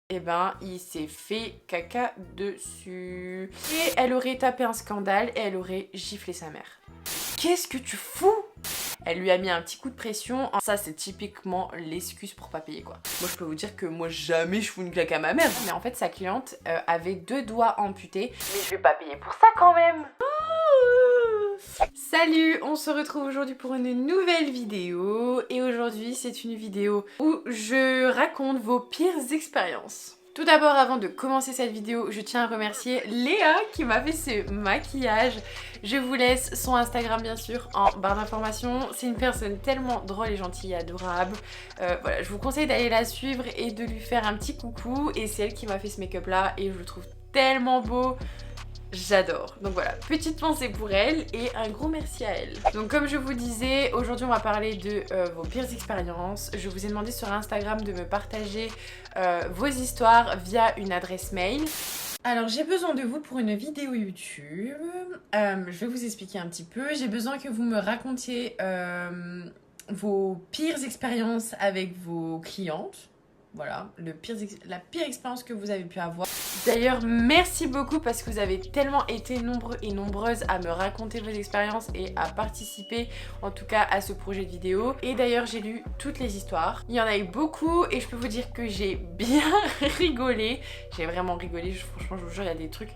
Et ben il s'est fait caca dessus. Et elle aurait tapé un scandale et elle aurait giflé sa mère. Qu'est-ce que tu fous? Elle lui a mis un petit coup de pression. Ça, c'est typiquement l'excuse pour pas payer, quoi. Moi, je peux vous dire que moi, jamais je fous une claque à ma mère. Mais en fait, sa cliente avait 2 doigts amputés. Mais je vais pas payer pour ça quand même. Salut, on se retrouve aujourd'hui pour une nouvelle vidéo. Et aujourd'hui, c'est une vidéo où je raconte vos pires expériences. Tout d'abord, avant de commencer cette vidéo, je tiens à remercier Léa qui m'a fait ce maquillage. Je vous laisse son Instagram bien sûr en barre d'informations. C'est une personne tellement drôle et gentille et adorable. Voilà, je vous conseille d'aller la suivre et de lui faire un petit coucou. Et c'est elle qui m'a fait ce make-up là et je le trouve tellement beau. J'adore. Donc voilà, petite pensée pour elle et un gros merci à elle. Donc comme je vous disais, aujourd'hui on va parler de vos pires expériences. Je vous ai demandé sur Instagram de me partager vos histoires via une adresse mail. Alors j'ai besoin de vous pour une vidéo YouTube. Je vais vous expliquer un petit peu. J'ai besoin que vous me racontiez vos pires expériences avec vos clientes. Voilà, la pire expérience que vous avez pu avoir. D'ailleurs, merci beaucoup parce que vous avez tellement été nombreux et nombreuses à me raconter vos expériences et à participer en tout cas à ce projet de vidéo. Et d'ailleurs, j'ai lu toutes les histoires. Il y en a eu beaucoup et je peux vous dire que j'ai bien rigolé. J'ai vraiment rigolé, franchement je vous jure, il y a des trucs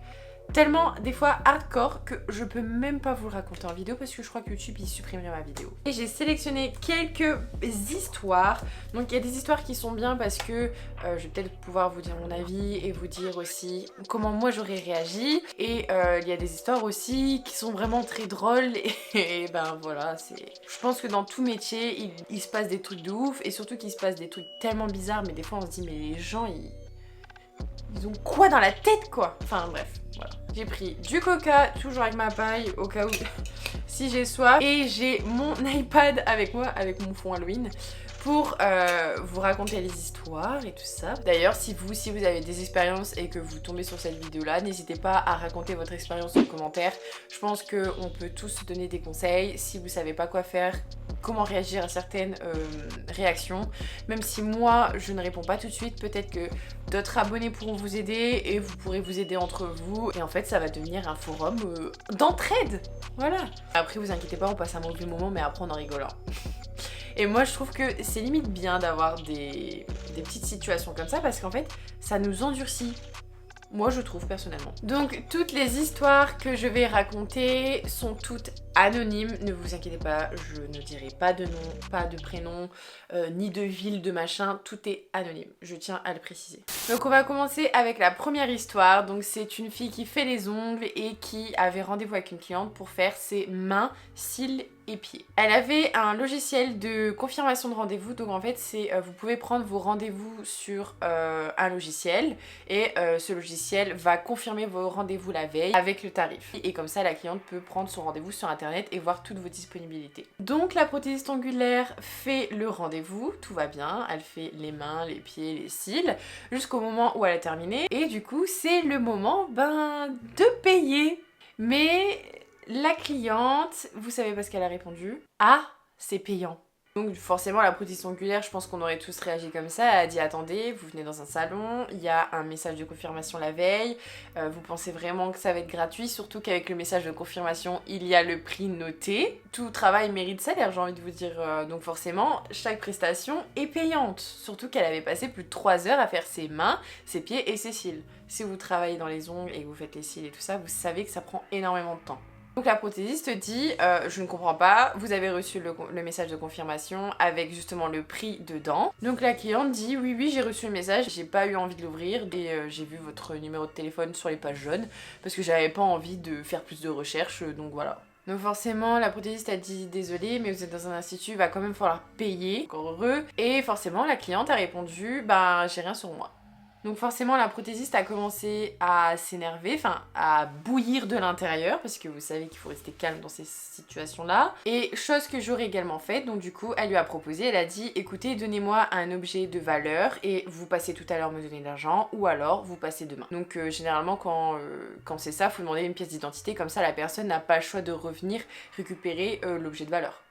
tellement des fois hardcore que je peux même pas vous le raconter en vidéo parce que je crois que YouTube il supprimerait ma vidéo. Et j'ai sélectionné quelques histoires. Donc il y a des histoires qui sont bien parce que je vais peut-être pouvoir vous dire mon avis et vous dire aussi comment moi j'aurais réagi. Et il y a des histoires aussi qui sont vraiment très drôles et ben voilà, je pense que dans tout métier il se passe des trucs de ouf et surtout qu'il se passe des trucs tellement bizarres, mais des fois on se dit mais les gens ils ont quoi dans la tête quoi? Enfin bref, voilà. J'ai pris du coca, toujours avec ma paille, au cas où si j'ai soif. Et j'ai mon iPad avec moi, avec mon fond Halloween, pour vous raconter les histoires et tout ça. D'ailleurs, si vous avez des expériences et que vous tombez sur cette vidéo-là, n'hésitez pas à raconter votre expérience en commentaire. Je pense qu'on peut tous se donner des conseils. Si vous savez pas quoi faire, comment réagir à certaines réactions. Même si moi, je ne réponds pas tout de suite, peut-être que d'autres abonnés pourront vous aider et vous pourrez vous aider entre vous. Et en fait, ça va devenir un forum d'entraide. Voilà. Après, vous inquiétez pas, on passe un mauvais moment, mais après, on en rigole. Et moi, je trouve que c'est limite bien d'avoir des petites situations comme ça parce qu'en fait, ça nous endurcit. Moi, je trouve personnellement. Donc, toutes les histoires que je vais raconter sont toutes anonymes. Ne vous inquiétez pas, je ne dirai pas de nom, pas de prénom, ni de ville, de machin. Tout est anonyme. Je tiens à le préciser. Donc, on va commencer avec la première histoire. Donc, c'est une fille qui fait les ongles et qui avait rendez-vous avec une cliente pour faire ses mains, cils et pieds. Elle avait un logiciel de confirmation de rendez-vous. Donc, en fait, vous pouvez prendre vos rendez-vous sur un logiciel et ce logiciel va confirmer vos rendez-vous la veille avec le tarif. Et comme ça, la cliente peut prendre son rendez-vous sur internet et voir toutes vos disponibilités. Donc la prothésiste ongulaire fait le rendez-vous, tout va bien, elle fait les mains, les pieds, les cils, jusqu'au moment où elle a terminé. Et du coup, c'est le moment de payer. Mais la cliente, vous savez pas ce qu'elle a répondu? Ah, c'est payant. Donc forcément la prothèse ongulaire, je pense qu'on aurait tous réagi comme ça. Elle a dit attendez, vous venez dans un salon, il y a un message de confirmation la veille, vous pensez vraiment que ça va être gratuit, surtout qu'avec le message de confirmation il y a le prix noté. Tout travail mérite salaire, j'ai envie de vous dire, donc forcément chaque prestation est payante, surtout qu'elle avait passé plus de 3 heures à faire ses mains, ses pieds et ses cils. Si vous travaillez dans les ongles et que vous faites les cils et tout ça, vous savez que ça prend énormément de temps. Donc la prothésiste dit je ne comprends pas, vous avez reçu le message de confirmation avec justement le prix dedans. Donc la cliente dit oui j'ai reçu le message, j'ai pas eu envie de l'ouvrir et j'ai vu votre numéro de téléphone sur les pages jaunes parce que j'avais pas envie de faire plus de recherches, donc voilà. Donc forcément la prothésiste a dit désolé mais vous êtes dans un institut, il va quand même falloir payer, encore heureux. Et forcément la cliente a répondu bah j'ai rien sur moi. Donc forcément la prothésiste a commencé à s'énerver, enfin à bouillir de l'intérieur parce que vous savez qu'il faut rester calme dans ces situations-là. Et chose que j'aurais également faite, donc du coup elle lui a proposé, elle a dit écoutez donnez-moi un objet de valeur et vous passez tout à l'heure me donner de l'argent ou alors vous passez demain. Donc généralement quand c'est ça, faut demander une pièce d'identité, comme ça la personne n'a pas le choix de revenir récupérer l'objet de valeur.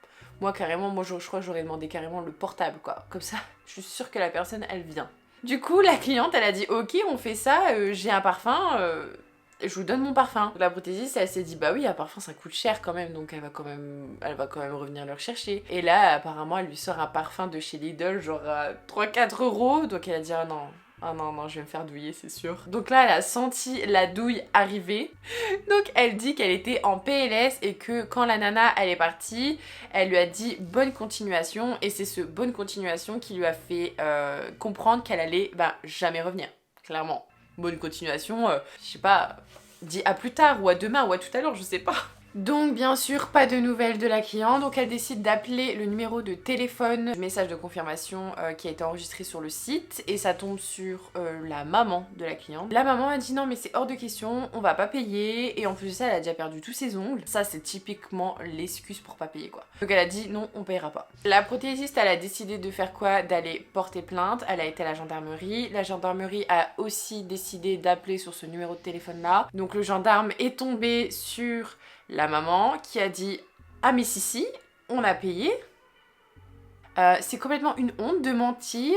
Moi carrément, je crois que j'aurais demandé carrément le portable quoi, comme ça je suis sûre que la personne elle vient. Du coup, la cliente, elle a dit ok, on fait ça, j'ai un parfum, je vous donne mon parfum. La prothésiste, elle s'est dit bah oui, un parfum ça coûte cher quand même, donc elle va quand même revenir le rechercher. Et là, apparemment, elle lui sort un parfum de chez Lidl, genre à 3-4 euros, donc elle a dit ah non. Ah non, je vais me faire douiller, c'est sûr. Donc là, elle a senti la douille arriver. Donc elle dit qu'elle était en PLS et que quand la nana, elle est partie, elle lui a dit bonne continuation. Et c'est ce bonne continuation qui lui a fait comprendre qu'elle allait jamais revenir. Clairement. Bonne continuation, je sais pas, dis à plus tard ou à demain ou à tout à l'heure, je sais pas. Donc bien sûr, pas de nouvelles de la cliente, donc elle décide d'appeler le numéro de téléphone, le message de confirmation qui a été enregistré sur le site, et ça tombe sur la maman de la cliente. La maman a dit non mais c'est hors de question, on va pas payer, et en plus de ça elle a déjà perdu tous ses ongles. Ça c'est typiquement l'excuse pour pas payer quoi. Donc elle a dit non, on payera pas. La prothésiste elle a décidé de faire quoi? D'aller porter plainte, elle a été à la gendarmerie. La gendarmerie a aussi décidé d'appeler sur ce numéro de téléphone là. Donc le gendarme est tombé sur la maman qui a dit ah mais si, on a payé. C'est complètement une honte de mentir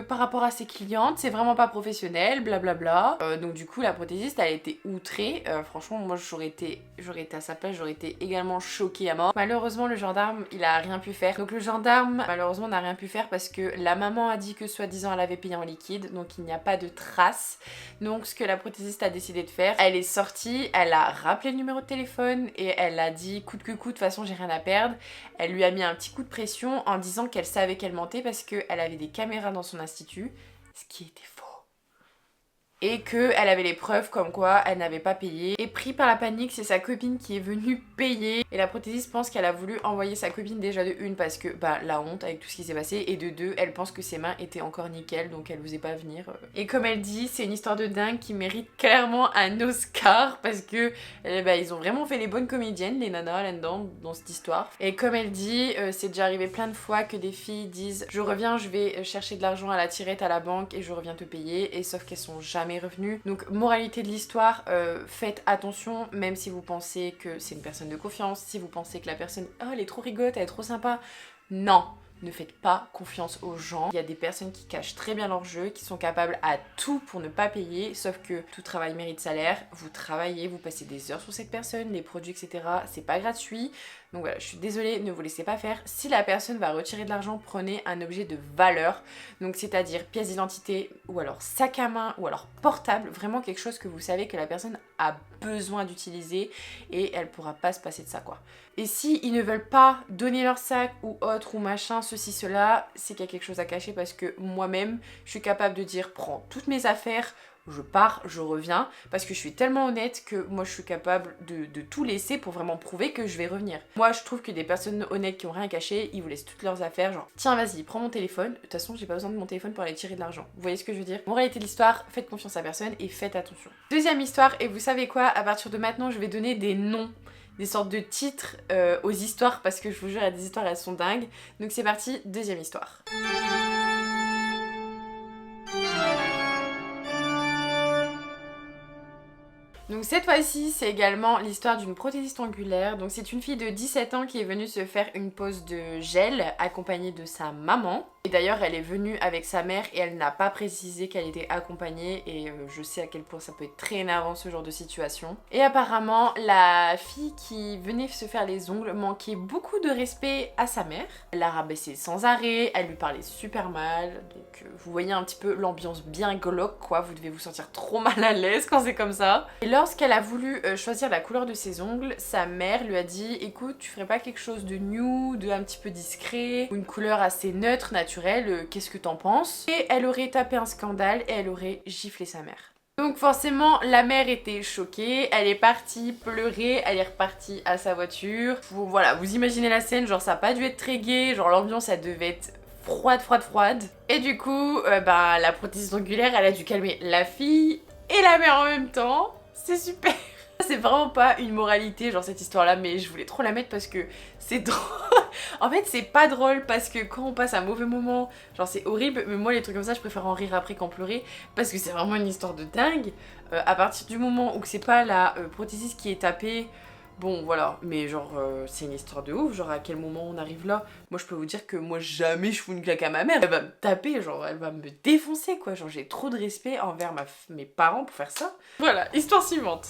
par rapport à ses clientes, c'est vraiment pas professionnel, blablabla. Donc du coup la prothésiste elle a été outrée, franchement moi j'aurais été à sa place, j'aurais été également choquée à mort. Malheureusement le gendarme il a rien pu faire. Donc le gendarme malheureusement n'a rien pu faire parce que la maman a dit que soi-disant elle avait payé en liquide, donc il n'y a pas de traces. Donc ce que la prothésiste a décidé de faire, elle est sortie, elle a rappelé le numéro de téléphone et elle a dit coûte que coûte, de toute façon j'ai rien à perdre. Elle lui a mis un petit coup de pression en disant qu'elle savait qu'elle mentait parce qu'elle avait des caméras dans son institut, ce qui était faux. Et qu'elle avait les preuves comme quoi elle n'avait pas payé. Et pris par la panique, c'est sa copine qui est venue payer. Et la prothésiste pense qu'elle a voulu envoyer sa copine déjà de une parce que la honte avec tout ce qui s'est passé. Et de deux, elle pense que ses mains étaient encore nickel donc elle n'osait pas venir. Et comme elle dit, c'est une histoire de dingue qui mérite clairement un Oscar parce que ils ont vraiment fait les bonnes comédiennes, les nanas là-dedans, dans cette histoire. Et comme elle dit, c'est déjà arrivé plein de fois que des filles disent je reviens, je vais chercher de l'argent à la tirette à la banque et je reviens te payer. Et sauf qu'elles sont jamais revenus. Donc moralité de l'histoire, faites attention même si vous pensez que c'est une personne de confiance, si vous pensez que la personne oh elle est trop rigolote, elle est trop sympa, non, ne faites pas confiance aux gens. Il y a des personnes qui cachent très bien leur jeu, qui sont capables à tout pour ne pas payer, sauf que tout travail mérite salaire, vous travaillez, vous passez des heures sur cette personne, les produits etc, c'est pas gratuit. Donc voilà, je suis désolée, ne vous laissez pas faire. Si la personne va retirer de l'argent, prenez un objet de valeur. Donc c'est-à-dire pièce d'identité, ou alors sac à main, ou alors portable. Vraiment quelque chose que vous savez que la personne a besoin d'utiliser et elle pourra pas se passer de ça quoi. Et si ils ne veulent pas donner leur sac ou autre ou machin, ceci, cela, c'est qu'il y a quelque chose à cacher parce que moi-même, je suis capable de dire prends toutes mes affaires, je pars, je reviens, parce que je suis tellement honnête que moi je suis capable de tout laisser pour vraiment prouver que je vais revenir. Moi je trouve que des personnes honnêtes qui ont rien caché, ils vous laissent toutes leurs affaires, genre tiens vas-y, prends mon téléphone, de toute façon j'ai pas besoin de mon téléphone pour aller tirer de l'argent. Vous voyez ce que je veux dire? Moralité de l'histoire, faites confiance à personne et faites attention. Deuxième histoire, et vous savez quoi, à partir de maintenant je vais donner des noms, des sortes de titres aux histoires parce que je vous jure, il y a des histoires, elles sont dingues. Donc c'est parti, deuxième histoire. Donc cette fois-ci, c'est également l'histoire d'une prothésiste angulaire. Donc c'est une fille de 17 ans qui est venue se faire une pose de gel accompagnée de sa maman. Et d'ailleurs, elle est venue avec sa mère et elle n'a pas précisé qu'elle était accompagnée et je sais à quel point ça peut être très énervant ce genre de situation. Et apparemment, la fille qui venait se faire les ongles manquait beaucoup de respect à sa mère. Elle la rabaissait sans arrêt, elle lui parlait super mal. Donc vous voyez un petit peu l'ambiance bien glauque quoi, vous devez vous sentir trop mal à l'aise quand c'est comme ça. Et lorsqu'elle a voulu choisir la couleur de ses ongles, sa mère lui a dit écoute, tu ferais pas quelque chose de nude, de un petit peu discret, ou une couleur assez neutre, naturelle, qu'est-ce que t'en penses? Et elle aurait tapé un scandale et elle aurait giflé sa mère. Donc forcément, la mère était choquée, elle est partie pleurer, elle est repartie à sa voiture. Voilà, vous imaginez la scène, genre ça a pas dû être très gai, genre l'ambiance elle devait être froide. Et du coup, la prothésiste angulaire, elle a dû calmer la fille et la mère en même temps. C'est super. C'est vraiment pas une moralité genre cette histoire là, mais je voulais trop la mettre parce que c'est drôle. En fait c'est pas drôle parce que quand on passe un mauvais moment, genre c'est horrible, mais moi les trucs comme ça je préfère en rire après qu'en pleurer parce que c'est vraiment une histoire de dingue. À partir du moment où c'est pas la prothésiste qui est tapée, Bon voilà, mais genre c'est une histoire de ouf, genre à quel moment on arrive là. Moi je peux vous dire que moi jamais je fous une claque à ma mère, elle va me taper, genre elle va me défoncer quoi, genre j'ai trop de respect envers mes parents pour faire ça. Voilà, histoire suivante.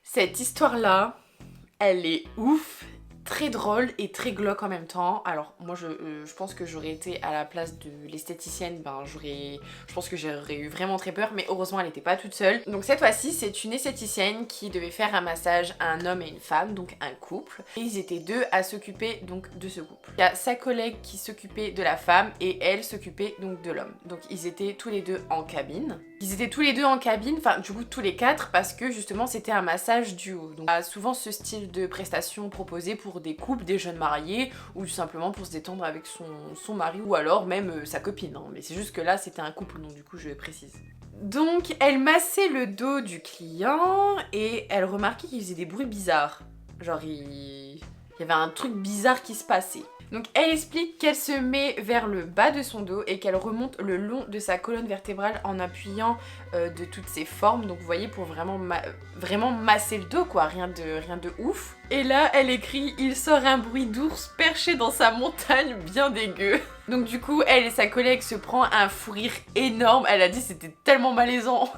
Cette histoire-là, elle est ouf, très drôle et très glauque en même temps. Alors moi je pense que j'aurais été à la place de l'esthéticienne, je pense que j'aurais eu vraiment très peur, mais heureusement elle n'était pas toute seule. Donc cette fois-ci c'est une esthéticienne qui devait faire un massage à un homme et une femme, donc un couple. Et ils étaient deux à s'occuper donc de ce couple. Il y a sa collègue qui s'occupait de la femme et elle s'occupait donc de l'homme. Donc ils étaient tous les deux en cabine. Ils étaient tous les deux en cabine, enfin du coup tous les quatre, parce que justement c'était un massage duo. Donc souvent ce style de prestation proposé pour des couples, des jeunes mariés, ou simplement pour se détendre avec son mari, ou alors même sa copine, hein. Mais c'est juste que là c'était un couple, donc du coup je précise. Donc elle massait le dos du client et elle remarquait qu'il faisait des bruits bizarres. Genre il y avait un truc bizarre qui se passait. Donc elle explique qu'elle se met vers le bas de son dos et qu'elle remonte le long de sa colonne vertébrale en appuyant de toutes ses formes. Donc vous voyez, pour vraiment masser le dos quoi, rien de ouf. Et là elle écrit « Il sort un bruit d'ours perché dans sa montagne bien dégueu ». Donc du coup elle et sa collègue se prend un fou rire énorme. Elle a dit c'était tellement malaisant.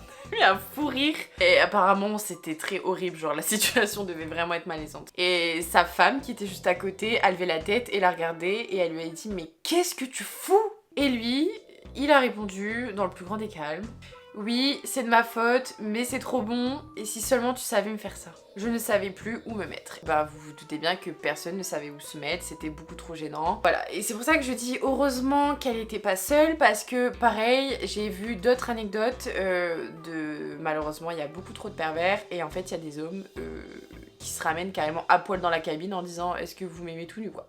Un fou rire. Et apparemment c'était très horrible, genre la situation devait vraiment être malaisante. Et sa femme qui était juste à côté a levé la tête et l'a regardée et elle lui a dit « Mais qu'est-ce que tu fous ?» Et lui, il a répondu dans le plus grand des calmes « Oui, c'est de ma faute, mais c'est trop bon, et si seulement tu savais me faire ça. » Je ne savais plus où me mettre. Bah vous vous doutez bien que personne ne savait où se mettre, c'était beaucoup trop gênant. Voilà, et c'est pour ça que je dis heureusement qu'elle était pas seule, parce que pareil, j'ai vu d'autres anecdotes malheureusement il y a beaucoup trop de pervers, et en fait il y a des hommes qui se ramènent carrément à poil dans la cabine en disant « Est-ce que vous m'aimez tout nu quoi ?»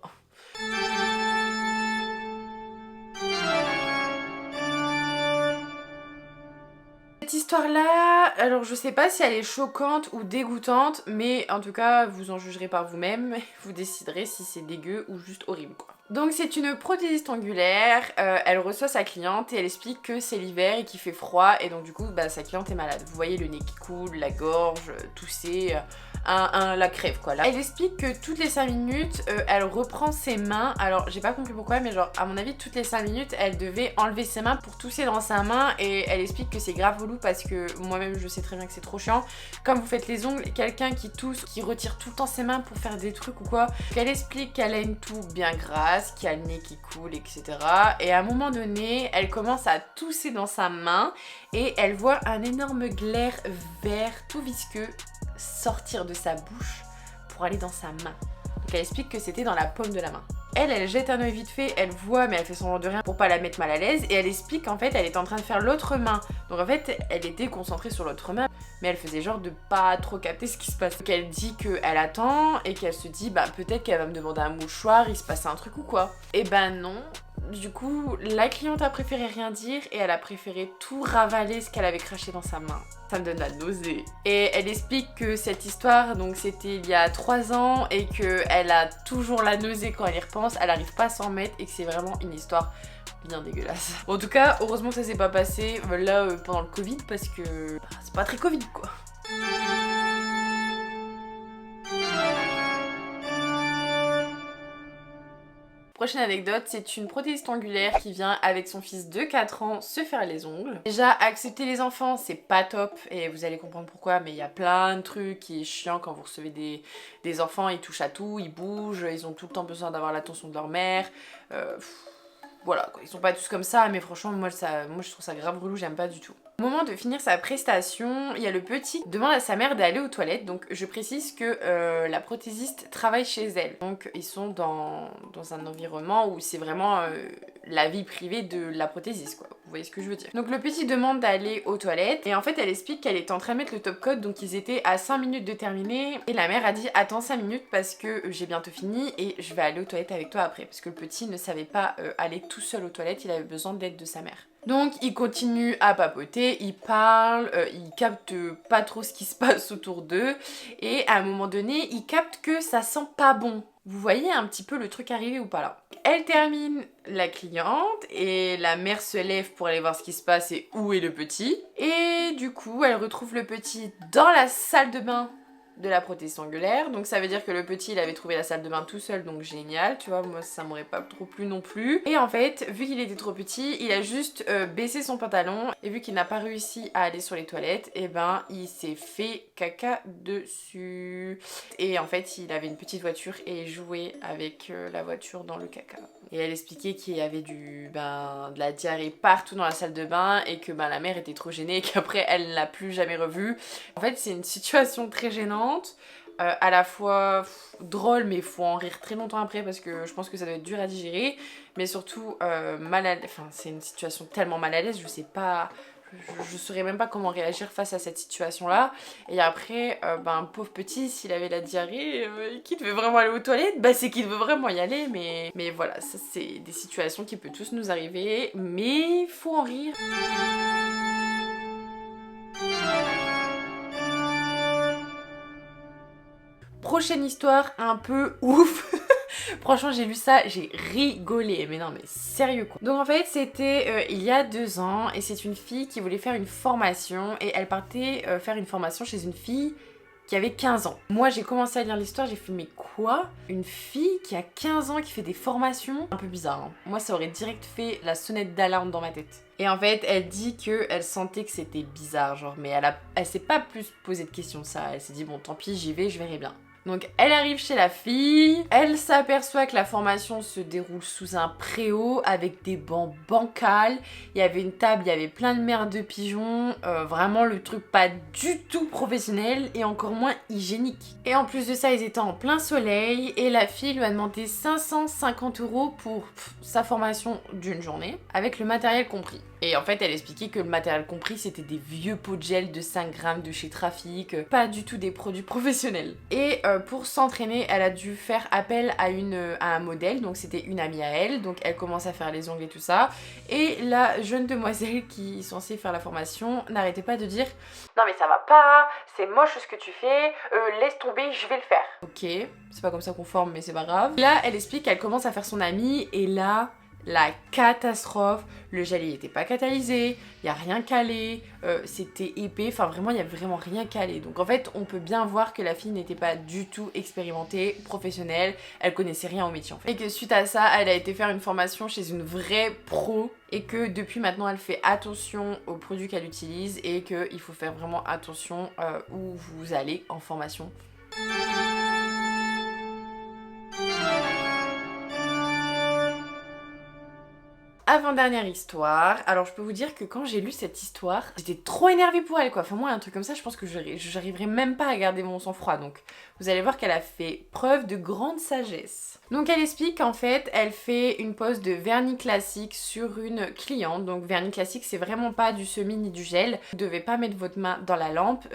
Cette histoire-là, alors je sais pas si elle est choquante ou dégoûtante, mais en tout cas, vous en jugerez par vous-même, vous déciderez si c'est dégueu ou juste horrible quoi. Donc c'est une prothésiste angulaire, elle reçoit sa cliente et elle explique que c'est l'hiver et qu'il fait froid et donc du coup bah, sa cliente est malade. Vous voyez le nez qui coule, la gorge, tousser, la crève quoi. Là. Elle explique que toutes les 5 minutes, elle reprend ses mains, alors j'ai pas compris pourquoi mais genre à mon avis toutes les 5 minutes elle devait enlever ses mains pour tousser dans sa main et elle explique que c'est grave relou parce que moi-même je sais très bien que c'est trop chiant. Comme vous faites les ongles, quelqu'un qui tousse, qui retire tout le temps ses mains pour faire des trucs ou quoi, elle explique qu'elle a une toux bien grasse, qu'il y a le nez qui coule etc. Et à un moment donné elle commence à tousser dans sa main et elle voit un énorme glaire vert tout visqueux sortir de sa bouche pour aller dans sa main. Donc elle explique que c'était dans la paume de la main. Elle jette un œil vite fait, elle voit mais elle fait semblant de rien pour pas la mettre mal à l'aise et elle explique qu'en fait elle est en train de faire l'autre main. Donc en fait elle était concentrée sur l'autre main mais elle faisait genre de pas trop capter ce qui se passe. Donc elle dit qu'elle attend et qu'elle se dit bah peut-être qu'elle va me demander un mouchoir, il se passe un truc ou quoi. Et ben non. Du coup, la cliente a préféré rien dire et elle a préféré tout ravaler ce qu'elle avait craché dans sa main. Ça me donne la nausée. Et elle explique que cette histoire, donc c'était il y a 3 ans et qu'elle a toujours la nausée quand elle y repense, elle arrive pas à s'en mettre et que c'est vraiment une histoire bien dégueulasse. En tout cas, heureusement ça s'est pas passé là pendant le Covid parce que c'est pas très Covid quoi. Prochaine anecdote, c'est une prothésiste angulaire qui vient avec son fils de 4 ans se faire les ongles. Déjà, accepter les enfants, c'est pas top et vous allez comprendre pourquoi, mais il y a plein de trucs qui est chiant quand vous recevez des enfants, ils touchent à tout, ils bougent, ils ont tout le temps besoin d'avoir l'attention de leur mère. Voilà, quoi. Ils sont pas tous comme ça, mais franchement, moi je trouve ça grave relou, j'aime pas du tout. Au moment de finir sa prestation, il y a le petit qui demande à sa mère d'aller aux toilettes. Donc je précise que la prothésiste travaille chez elle. Donc ils sont dans un environnement où c'est vraiment la vie privée de la prothésiste quoi. Vous voyez ce que je veux dire. Donc le petit demande d'aller aux toilettes et en fait elle explique qu'elle est en train de mettre le top code, donc ils étaient à 5 minutes de terminer et la mère a dit attends 5 minutes parce que j'ai bientôt fini et je vais aller aux toilettes avec toi après, parce que le petit ne savait pas aller tout seul aux toilettes, il avait besoin d'aide de sa mère. Donc il continue à papoter, il parle, il capte pas trop ce qui se passe autour d'eux et à un moment donné il capte que ça sent pas bon. Vous voyez un petit peu le truc arriver ou pas là? Elle termine la cliente et la mère se lève pour aller voir ce qui se passe et où est le petit. Et du coup, elle retrouve le petit dans la salle de bain de la prothèse angulaire. Donc ça veut dire que le petit, il avait trouvé la salle de bain tout seul, donc génial, tu vois, moi ça m'aurait pas trop plu non plus. Et en fait, vu qu'il était trop petit, il a juste baissé son pantalon et vu qu'il n'a pas réussi à aller sur les toilettes, et ben il s'est fait caca dessus. Et en fait, il avait une petite voiture et jouait avec la voiture dans le caca. Et elle expliquait qu'il y avait de la diarrhée partout dans la salle de bain et que la mère était trop gênée et qu'après elle ne l'a plus jamais revue. En fait, c'est une situation très gênante, à la fois drôle, mais il faut en rire très longtemps après parce que je pense que ça doit être dur à digérer, mais surtout c'est une situation tellement mal à l'aise, je sais pas. Je saurais même pas comment réagir face à cette situation-là. Et après, pauvre petit, s'il avait la diarrhée et qu'il devait vraiment aller aux toilettes, c'est qu'il devait vraiment y aller. Mais voilà, ça c'est des situations qui peuvent tous nous arriver. Mais faut en rire. Prochaine histoire un peu ouf. Franchement, j'ai lu ça, j'ai rigolé. Mais non, mais sérieux quoi. Donc en fait, c'était il y a 2 ans et c'est une fille qui voulait faire une formation et elle partait faire une formation chez une fille qui avait 15 ans. Moi, j'ai commencé à lire l'histoire, j'ai fait mais quoi? Une fille qui a 15 ans qui fait des formations? Un peu bizarre, hein. Moi, ça aurait direct fait la sonnette d'alarme dans ma tête. Et en fait, elle dit qu'elle sentait que c'était bizarre, genre, mais elle s'est pas plus posé de questions ça. Elle s'est dit bon, tant pis, j'y vais, je verrai bien. Donc elle arrive chez la fille, elle s'aperçoit que la formation se déroule sous un préau avec des bancs bancals, il y avait une table, il y avait plein de merde de pigeons, vraiment le truc pas du tout professionnel et encore moins hygiénique. Et en plus de ça, ils étaient en plein soleil et la fille lui a demandé 550 € pour sa formation d'une journée, avec le matériel compris. Et en fait, elle expliquait que le matériel compris, c'était des vieux pots de gel de 5 grammes de chez Trafic, pas du tout des produits professionnels. Et pour s'entraîner, elle a dû faire appel à un modèle, donc c'était une amie à elle, donc elle commence à faire les ongles et tout ça. Et la jeune demoiselle qui est censée faire la formation n'arrêtait pas de dire « Non mais ça va pas, c'est moche ce que tu fais, laisse tomber, je vais le faire. » Ok, c'est pas comme ça qu'on forme, mais c'est pas grave. Là, elle explique qu'elle commence à faire son amie, et là... la catastrophe, le gel il était pas catalysé, il y a rien calé, c'était épais, enfin vraiment il y a vraiment rien calé. Donc en fait on peut bien voir que la fille n'était pas du tout expérimentée, professionnelle, elle connaissait rien au métier en fait. Et que suite à ça, elle a été faire une formation chez une vraie pro et que depuis maintenant elle fait attention aux produits qu'elle utilise et qu'il faut faire vraiment attention où vous allez en formation. Avant-dernière histoire, alors je peux vous dire que quand j'ai lu cette histoire, j'étais trop énervée pour elle quoi, enfin moi un truc comme ça je pense que j'arriverai même pas à garder mon sang-froid, donc vous allez voir qu'elle a fait preuve de grande sagesse. Donc elle explique qu'en fait elle fait une pose de vernis classique sur une cliente, donc vernis classique c'est vraiment pas du semi ni du gel, vous devez pas mettre votre main dans la lampe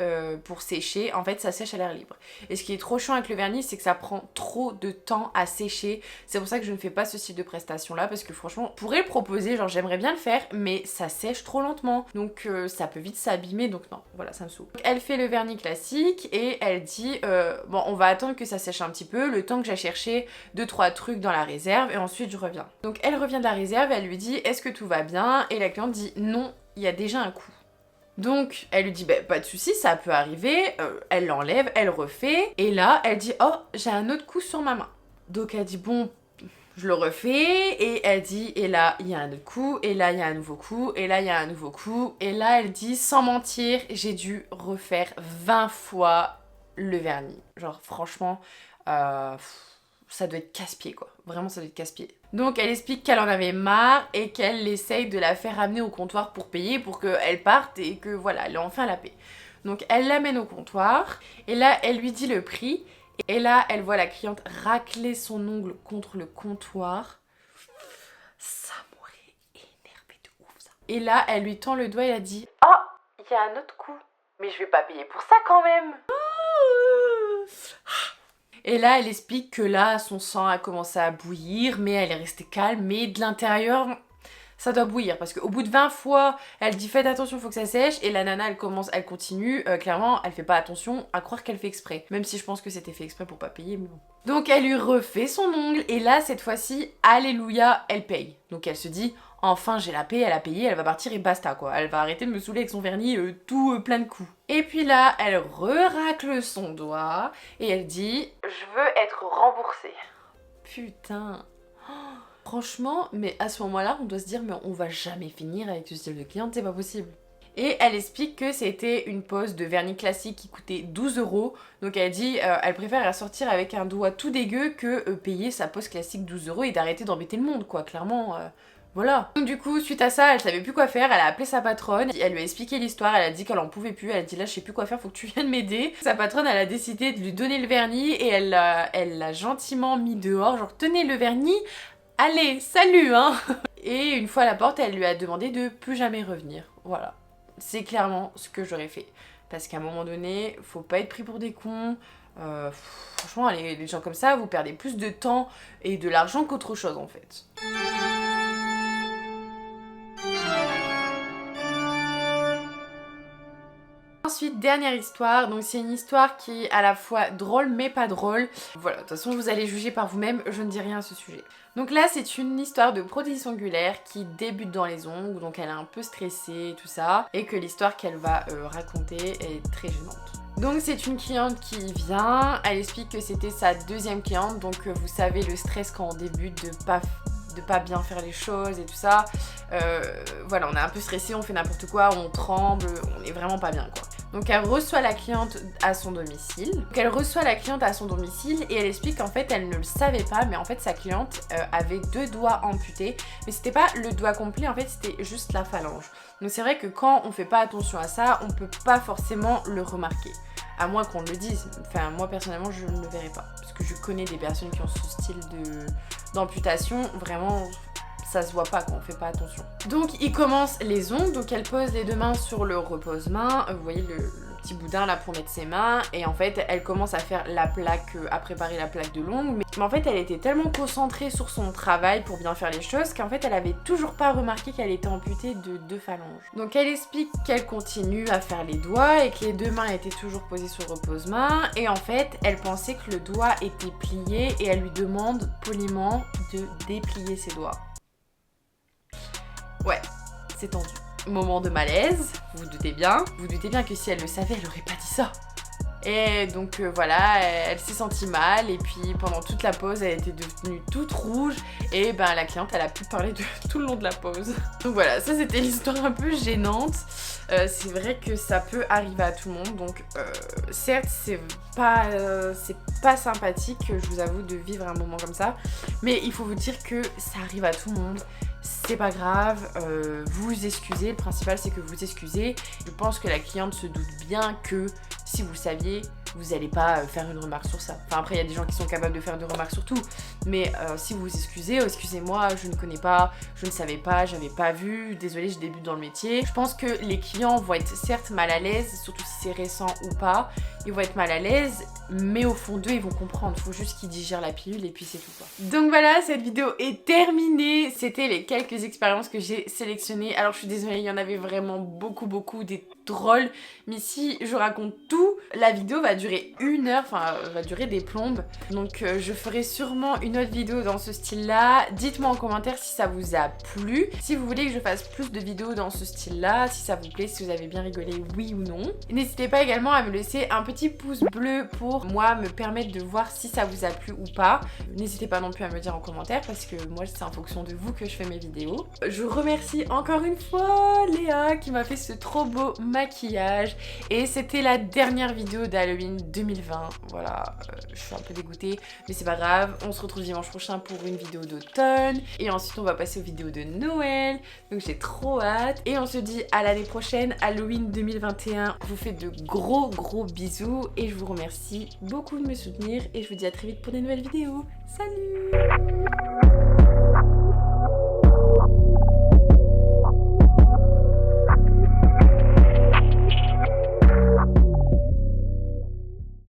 pour sécher, en fait ça sèche à l'air libre. Et ce qui est trop chiant avec le vernis c'est que ça prend trop de temps à sécher, c'est pour ça que je ne fais pas ce style de prestation là parce que franchement je pourrais le proposer, genre j'aimerais bien le faire mais ça sèche trop lentement donc ça peut vite s'abîmer donc non, voilà ça me saoule. Donc, elle fait le vernis classique et elle dit bon on va attendre que ça sèche un petit peu le temps que j'ai cherché 2-3 trucs dans la réserve et ensuite je reviens. Donc elle revient de la réserve, elle lui dit est-ce que tout va bien et la cliente dit non, il y a déjà un coup. Donc elle lui dit pas de soucis, ça peut arriver, elle l'enlève, elle refait et là elle dit oh j'ai un autre coup sur ma main. Donc elle dit bon je le refais et elle dit et là il y a un autre coup et là il y a un nouveau coup et là il y a un nouveau coup et là elle dit sans mentir j'ai dû refaire 20 fois le vernis. Genre franchement ça doit être casse-pied quoi, vraiment ça doit être casse-pied. Donc elle explique qu'elle en avait marre et qu'elle essaye de la faire amener au comptoir pour payer pour qu'elle parte et que voilà elle ait enfin la paix. Donc elle l'amène au comptoir et là elle lui dit le prix. Et là, elle voit la cliente racler son ongle contre le comptoir. Ça m'aurait énervé de ouf, ça. Et là, elle lui tend le doigt et elle dit « Oh, il y a un autre coup. Mais je vais pas payer pour ça quand même. » Et là, elle explique que là, son sang a commencé à bouillir, mais elle est restée calme. Mais de l'intérieur, ça doit bouillir. Parce qu'au bout de 20 fois, elle dit faites attention, faut que ça sèche. Et la nana, elle continue. Clairement, elle fait pas attention à croire qu'elle fait exprès. Même si je pense que c'était fait exprès pour pas payer, mais bon. Donc elle lui refait son ongle. Et là, cette fois-ci, alléluia, elle paye. Donc elle se dit, enfin j'ai la paix, elle a payé, elle va partir et basta quoi. Elle va arrêter de me saouler avec son vernis tout plein de coups. Et puis là, elle racle son doigt et elle dit je veux être remboursée. Putain. Oh, franchement, mais à ce moment-là, on doit se dire mais on va jamais finir avec ce style de cliente, c'est pas possible. Et elle explique que c'était une pose de vernis classique qui coûtait 12 €. Donc elle dit elle préfère sortir avec un doigt tout dégueu que payer sa pose classique 12 € et d'arrêter d'embêter le monde quoi, clairement. Voilà. Donc du coup, suite à ça, elle savait plus quoi faire, elle a appelé sa patronne, elle lui a expliqué l'histoire, elle a dit qu'elle en pouvait plus, elle a dit là je sais plus quoi faire, faut que tu viennes m'aider. Sa patronne, elle a décidé de lui donner le vernis et elle l'a gentiment mis dehors, genre tenez le vernis, allez, salut hein. Et une fois à la porte, elle lui a demandé de plus jamais revenir. Voilà. C'est clairement ce que j'aurais fait. Parce qu'à un moment donné, faut pas être pris pour des cons. Franchement, les gens comme ça, vous perdez plus de temps et de l'argent qu'autre chose en fait. Ensuite, dernière histoire, donc c'est une histoire qui est à la fois drôle mais pas drôle. Voilà, de toute façon vous allez juger par vous-même, je ne dis rien à ce sujet. Donc là c'est une histoire de prothèse ongulaire qui débute dans les ongles, donc elle est un peu stressée tout ça, et que l'histoire qu'elle va raconter est très gênante. Donc c'est une cliente qui vient, elle explique que c'était sa deuxième cliente, donc vous savez le stress quand on débute de pas bien faire les choses et tout ça. Voilà, on est un peu stressé, on fait n'importe quoi, on tremble, on est vraiment pas bien quoi. Donc elle reçoit la cliente à son domicile. Et elle explique qu'en fait elle ne le savait pas, mais en fait sa cliente avait 2 doigts amputés. Mais c'était pas le doigt complet, en fait c'était juste la phalange. Donc c'est vrai que quand on fait pas attention à ça, on peut pas forcément le remarquer. À moins qu'on le dise. Enfin moi personnellement je ne le verrai pas. Parce que je connais des personnes qui ont ce style d'amputation. Vraiment ça se voit pas quand on fait pas attention. Donc il commence les ongles, donc elle pose les 2 mains sur le repose-main, vous voyez le petit boudin là pour mettre ses mains, et en fait elle commence à faire la plaque, à préparer la plaque de l'ongle, mais en fait elle était tellement concentrée sur son travail pour bien faire les choses qu'en fait elle avait toujours pas remarqué qu'elle était amputée de 2 phalanges. Donc elle explique qu'elle continue à faire les doigts et que les 2 mains étaient toujours posées sur le repose-main, et en fait elle pensait que le doigt était plié et elle lui demande poliment de déplier ses doigts. Ouais, c'est tendu. Moment de malaise, vous vous doutez bien. Vous doutez bien que si elle le savait, elle aurait pas dit ça. Et donc voilà, elle s'est sentie mal et puis pendant toute la pause, elle était devenue toute rouge et ben la cliente, elle a pu parler de tout le long de la pause. Donc voilà, ça c'était l'histoire un peu gênante. C'est vrai que ça peut arriver à tout le monde, donc certes c'est pas sympathique, je vous avoue, de vivre un moment comme ça, mais il faut vous dire que ça arrive à tout le monde. C'est pas grave, vous vous excusez, le principal c'est que vous vous excusez. Je pense que la cliente se doute bien que si vous le saviez, vous allez pas faire une remarque sur ça. Enfin après il y a des gens qui sont capables de faire des remarques sur tout, mais si vous vous excusez, excusez-moi, je ne connais pas, je ne savais pas, j'avais pas vu, désolé je débute dans le métier. Je pense que les clients vont être certes mal à l'aise, surtout si c'est récent ou pas, ils vont être mal à l'aise, mais au fond d'eux ils vont comprendre, faut juste qu'ils digèrent la pilule et puis c'est tout quoi. Donc voilà, cette vidéo est terminée, c'était les quelques expériences que j'ai sélectionnées. Alors je suis désolée, il y en avait vraiment beaucoup, des drôles, mais si je raconte tout, la vidéo va durer 1 heure, enfin va durer des plombes, donc je ferai sûrement une autre vidéo dans ce style là. Dites-moi en commentaire si ça vous a plu, si vous voulez que je fasse plus de vidéos dans ce style là, si ça vous plaît, si vous avez bien rigolé, oui ou non. N'hésitez pas également à me laisser un petit pouce bleu pour moi me permettre de voir si ça vous a plu ou pas. N'hésitez pas non plus à me dire en commentaire parce que moi c'est en fonction de vous que je fais mes vidéos. Je remercie encore une fois Léa qui m'a fait ce trop beau maquillage et c'était la dernière vidéo d'Halloween 2020. Voilà, je suis un peu dégoûtée mais c'est pas grave, on se retrouve dimanche prochain pour une vidéo d'automne et ensuite on va passer aux vidéos de Noël, donc j'ai trop hâte et on se dit à l'année prochaine, Halloween 2021. Je vous fais de gros bisous et je vous remercie beaucoup de me soutenir et je vous dis à très vite pour des nouvelles vidéos. Salut!